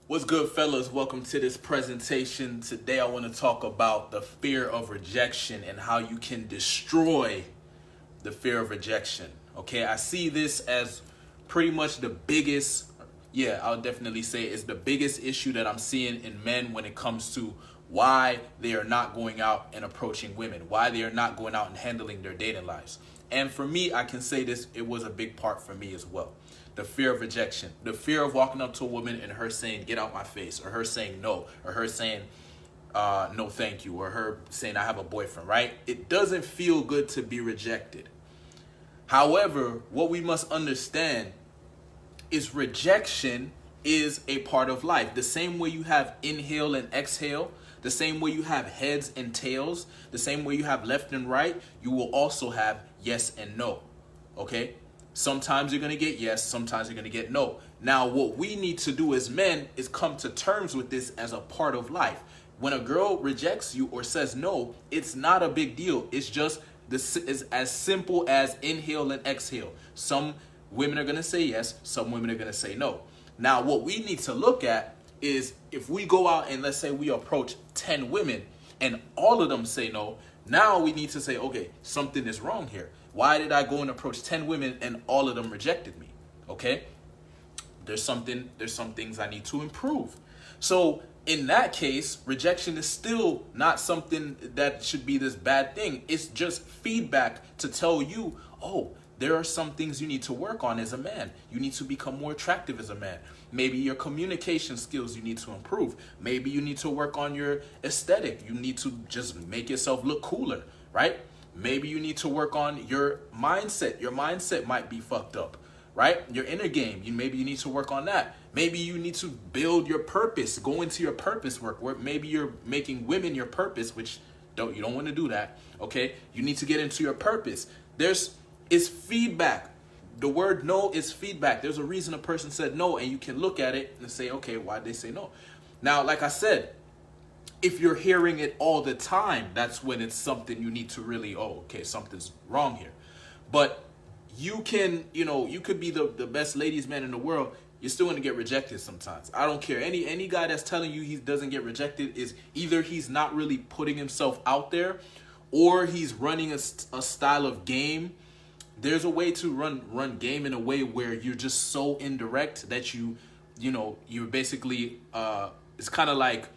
What's good, fellas? Welcome to this presentation. Today I want to talk about the fear of rejection and how you can destroy the fear of rejection. Okay, I see this as pretty much the biggest, I'll definitely say it's the biggest issue that I'm seeing in men when it comes to why they are not going out and approaching women, why they are not going out and handling their dating lives. And for me, I can say this, it was a big part for me as well. The fear of rejection, the fear of walking up to a woman and her saying, get out my face, or her saying no, or her saying, no thank you, or her saying I have a boyfriend, right? It doesn't feel good to be rejected. However, what we must understand is rejection is a part of life. The same way you have inhale and exhale, the same way you have heads and tails, the same way you have left and right, you will also have yes and no, okay? Sometimes you're going to get yes, sometimes you're going to get no. Now, what we need to do as men is come to terms with this as a part of life. When a girl rejects you or says no, it's not a big deal. It's just this is as simple as inhale and exhale. Some women are going to say yes, some women are going to say no. Now, what we need to look at is if we go out and let's say we approach 10 women and all of them say no, now we need to say, okay, something is wrong here. Why did I go and approach 10 women and all of them rejected me? Okay, there's some things I need to improve. So in that case, rejection is still not something that should be this bad thing. It's just feedback to tell you, oh, there are some things you need to work on as a man. You need to become more attractive as a man. Maybe your communication skills you need to improve. Maybe you need to work on your aesthetic. You need to just make yourself look cooler, right? Maybe you need to work on your mindset. Your mindset might be fucked up, right? Your inner game, maybe you need to work on that. Maybe you need to build your purpose, go into your purpose work, where maybe you're making women your purpose, which you don't want to do that, okay? You need to get into your purpose. It's feedback. The word no is feedback. There's a reason a person said no, and you can look at it and say, okay, why'd they say no? Now, like I said, if you're hearing it all the time, that's when it's something you need to really, okay, something's wrong here. But you can, you could be the best ladies man in the world. You're still going to get rejected sometimes. I don't care. Any guy that's telling you he doesn't get rejected is either he's not really putting himself out there or he's running a style of game. There's a way to run game in a way where you're just so indirect that you're basically, it's kind of like,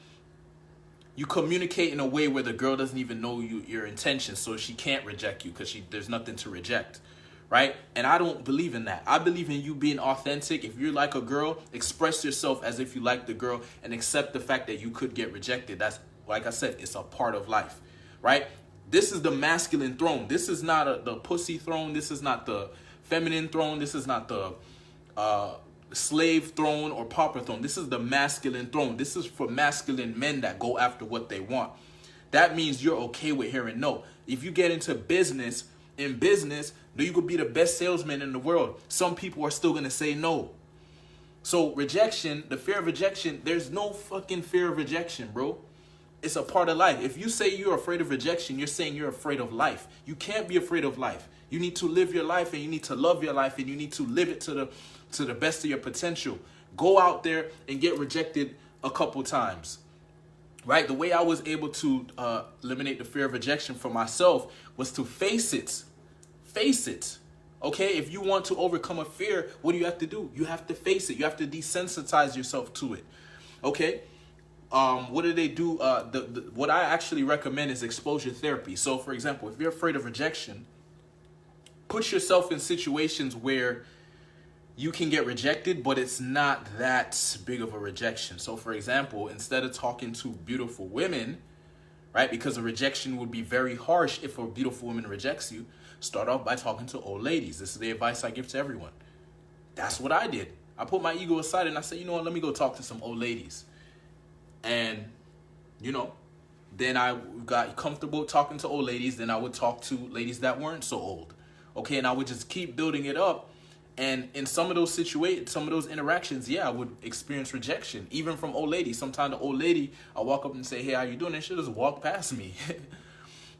you communicate in a way where the girl doesn't even know your intentions, so she can't reject you because there's nothing to reject, right? And I don't believe in that. I believe in you being authentic. If you like a girl, express yourself as if you like the girl and accept the fact that you could get rejected. That's, like I said, it's a part of life, right? This is the masculine throne. This is not the pussy throne. This is not the feminine throne. This is not the slave throne or pauper throne. This is the masculine throne. This is for masculine men that go after what they want. That means you're okay with hearing no. If you get into business, you could be the best salesman in the world. Some people are still going to say no. So rejection, the fear of rejection, there's no fucking fear of rejection, bro. It's a part of life. If you say you're afraid of rejection, you're saying you're afraid of life. You can't be afraid of life. You need to live your life, and you need to love your life, and you need to live it to the best of your potential. Go out there and get rejected a couple times, right? The way I was able to eliminate the fear of rejection for myself was to face it. Face it. Okay, if you want to overcome a fear, what do you have to do? You have to face it. You have to desensitize yourself to it. Okay. What do they do? What I actually recommend is exposure therapy. So, for example, if you're afraid of rejection, put yourself in situations where you can get rejected, but it's not that big of a rejection. So, for example, instead of talking to beautiful women, right, because a rejection would be very harsh if a beautiful woman rejects you, start off by talking to old ladies. This is the advice I give to everyone. That's what I did. I put my ego aside and I said, you know what, let me go talk to some old ladies. And, then I got comfortable talking to old ladies. Then I would talk to ladies that weren't so old. Okay, and I would just keep building it up. And in some of those interactions, I would experience rejection, even from old ladies. Sometimes the old lady, I walk up and say, hey, how you doing? And she'll just walk past me.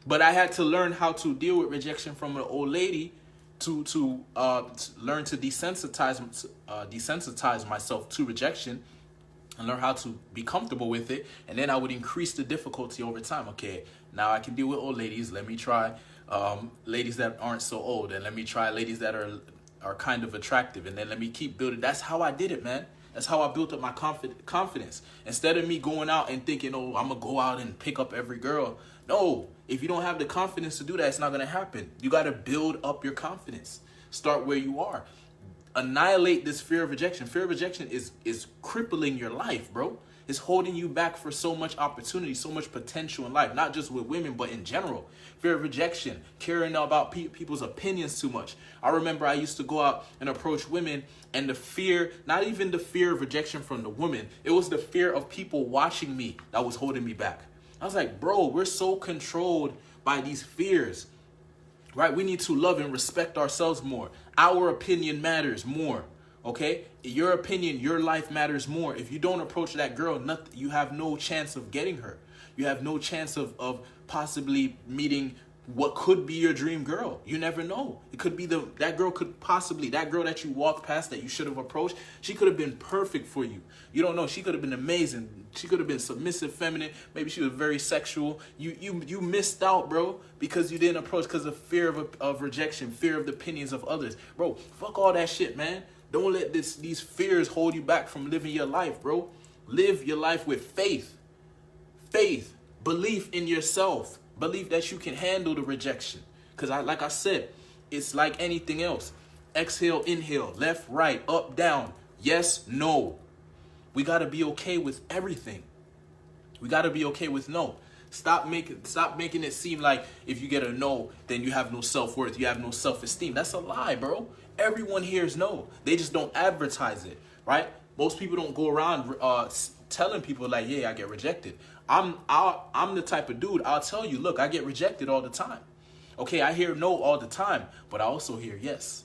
But I had to learn how to deal with rejection from an old lady to learn to desensitize myself to rejection and learn how to be comfortable with it. And then I would increase the difficulty over time. Okay, now I can deal with old ladies. Let me try ladies that aren't so old. And let me try ladies that are kind of attractive. And then let me keep building. That's how I did it, man. That's how I built up my confidence. Instead of me going out and thinking, oh, I'm going to go out and pick up every girl. No, if you don't have the confidence to do that, it's not going to happen. You got to build up your confidence. Start where you are. Annihilate this fear of rejection. Fear of rejection is crippling your life, bro. It's holding you back for so much opportunity, so much potential in life, not just with women, but in general. Fear of rejection, caring about people's opinions too much. I remember I used to go out and approach women, and the fear, not even the fear of rejection from the woman, it was the fear of people watching me that was holding me back. I was like, bro, we're so controlled by these fears. Right? We need to love and respect ourselves more. Our opinion matters more. Okay? Your opinion, your life matters more. If you don't approach that girl, you have no chance of getting her. You have no chance of possibly meeting what could be your dream girl. You never know. It could be that girl that you walked past that you should have approached. She could have been perfect for you. You don't know. She could have been amazing. She could have been submissive, feminine. Maybe she was very sexual. You missed out, bro, because you didn't approach because of fear of rejection, fear of the opinions of others. Bro, fuck all that shit, man. Don't let these fears hold you back from living your life, bro. Live your life with faith. Faith, belief in yourself. Believe that you can handle the rejection. Because like I said, it's like anything else. Exhale, inhale, left, right, up, down. Yes, no. We got to be okay with everything. We got to be okay with no. Stop making it seem like if you get a no, then you have no self-worth. You have no self-esteem. That's a lie, bro. Everyone hears no. They just don't advertise it, right? Most people don't go around telling people like, yeah, I get rejected. I'm the type of dude, I'll tell you, look, I get rejected all the time. Okay, I hear no all the time, but I also hear yes.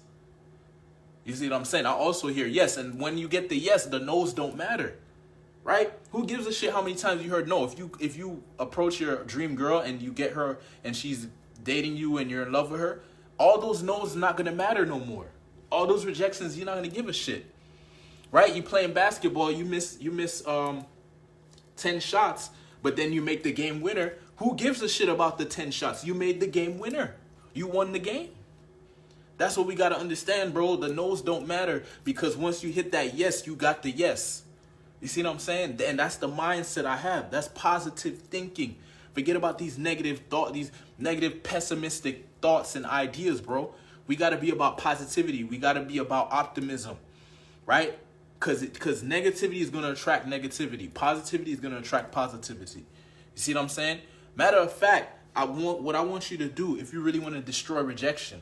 You see what I'm saying? I also hear yes. And when you get the yes, the no's don't matter. Right? Who gives a shit how many times you heard no? If you approach your dream girl and you get her and she's dating you and you're in love with her, all those no's not gonna matter no more. All those rejections, you're not gonna give a shit. Right? You playing basketball, you miss 10 shots, but then you make the game winner. Who gives a shit about the 10 shots? You made the game winner. You won the game. That's what we got to understand, bro. The no's don't matter because once you hit that yes, you got the yes. You see what I'm saying? And that's the mindset I have. That's positive thinking. Forget about these negative thoughts, these negative pessimistic thoughts and ideas, bro. We got to be about positivity. We got to be about optimism, right? Because negativity is going to attract negativity. Positivity is going to attract positivity. You see what I'm saying? Matter of fact, what I want you to do, if you really want to destroy rejection,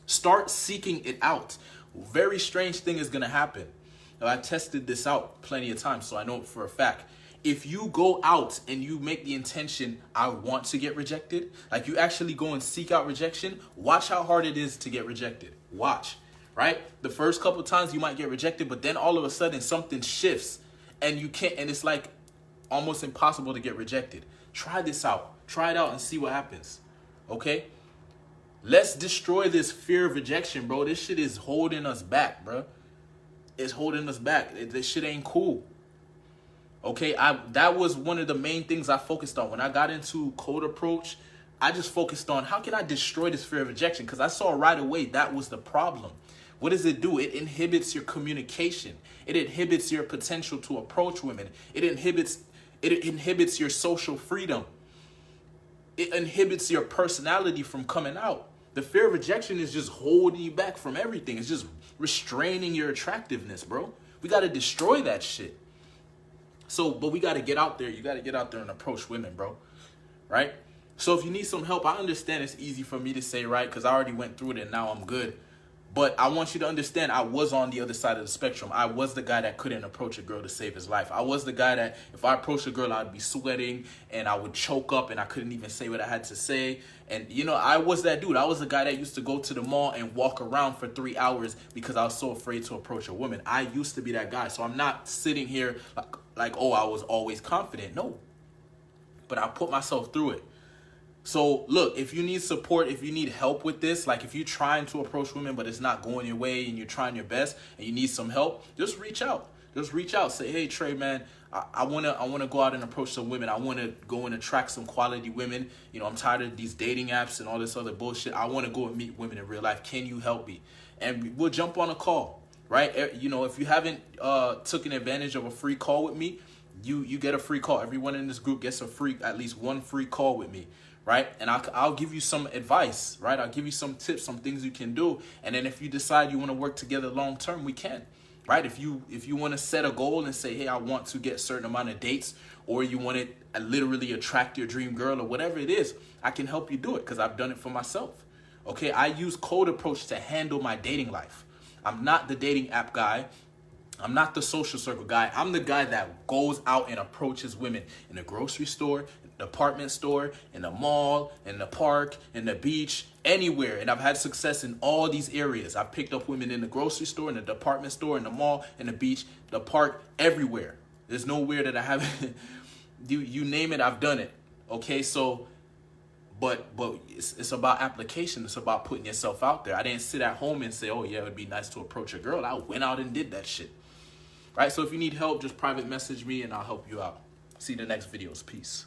start seeking it out. Very strange thing is going to happen. Now, I tested this out plenty of times, so I know it for a fact. If you go out and you make the intention, I want to get rejected, like you actually go and seek out rejection, watch how hard it is to get rejected. Watch. Right? The first couple of times you might get rejected, but then all of a sudden something shifts and you can't, and it's like almost impossible to get rejected. Try this out. Try it out and see what happens. Okay? Let's destroy this fear of rejection, bro. This shit is holding us back, bro. It's holding us back. This shit ain't cool. Okay? That was one of the main things I focused on. When I got into cold approach, I just focused on how can I destroy this fear of rejection? Because I saw right away that was the problem. What does it do? It inhibits your communication. It inhibits your potential to approach women. It inhibits your social freedom. It inhibits your personality from coming out. The fear of rejection is just holding you back from everything. It's just restraining your attractiveness, bro. We got to destroy that shit. But we got to get out there. You got to get out there and approach women, bro. Right? So if you need some help, I understand it's easy for me to say, right? Because I already went through it and now I'm good. But I want you to understand I was on the other side of the spectrum. I was the guy that couldn't approach a girl to save his life. I was the guy that if I approached a girl, I'd be sweating and I would choke up and I couldn't even say what I had to say. And, I was that dude. I was the guy that used to go to the mall and walk around for 3 hours because I was so afraid to approach a woman. I used to be that guy. So I'm not sitting here like, oh, I was always confident. No. But I put myself through it. So look, if you need support, if you need help with this, like if you're trying to approach women but it's not going your way and you're trying your best and you need some help, just reach out. Just reach out, say, hey Trey, man, I wanna go out and approach some women. I wanna go and attract some quality women. You know, I'm tired of these dating apps and all this other bullshit. I wanna go and meet women in real life. Can you help me? And we'll jump on a call, right? You know, if you haven't taken advantage of a free call with me, you get a free call. Everyone in this group gets at least one free call with me, right? And I'll give you some advice, right? I'll give you some tips, some things you can do. And then if you decide you want to work together long term, we can, right? If you want to set a goal and say, hey, I want to get a certain amount of dates, or you want to literally attract your dream girl or whatever it is, I can help you do it because I've done it for myself. Okay, I use cold approach to handle my dating life. I'm not the dating app guy. I'm not the social circle guy. I'm the guy that goes out and approaches women in the grocery store, department store, in the mall, in the park, in the beach, anywhere. And I've had success in all these areas. I've picked up women in the grocery store, in the department store, in the mall, in the beach, the park, everywhere. There's nowhere that I haven't, you name it, I've done it. Okay, so, but it's about application. It's about putting yourself out there. I didn't sit at home and say, oh yeah, it would be nice to approach a girl. I went out and did that shit. Right, so if you need help, just private message me and I'll help you out. See you in the next videos. Peace.